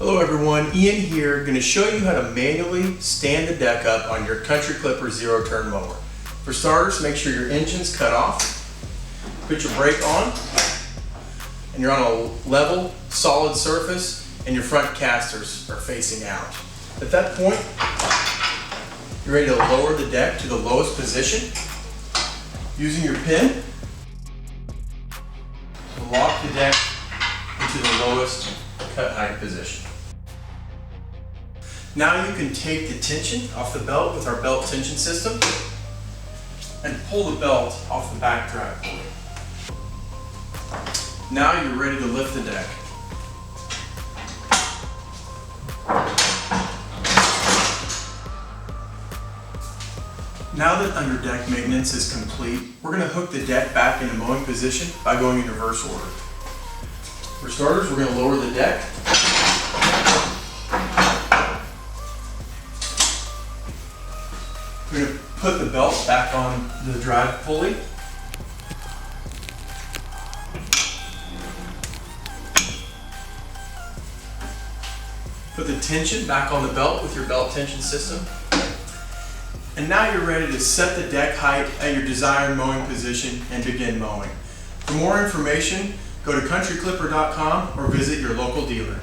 Hello everyone, Ian here, going to show you how to manually stand the deck up on your Country Clipper zero-turn mower. For starters, make sure your engine's cut off, put your brake on, and you're on a level, solid surface, and your front casters are facing out. At that point, you're ready to lower the deck to the lowest position. Using your pin, to lock the deck into the lowest cut height position. Now you can take the tension off the belt with our belt tension system and pull the belt off the back drive pulley. Now you're ready to lift the deck. Now that under deck maintenance is complete, we're going to hook the deck back into mowing position by going in reverse order. For starters, we're going to lower the deck. We're going to put the belt back on the drive pulley. Put the tension back on the belt with your belt tension system. And now you're ready to set the deck height at your desired mowing position and begin mowing. For more information, go to countryclipper.com or visit your local dealer.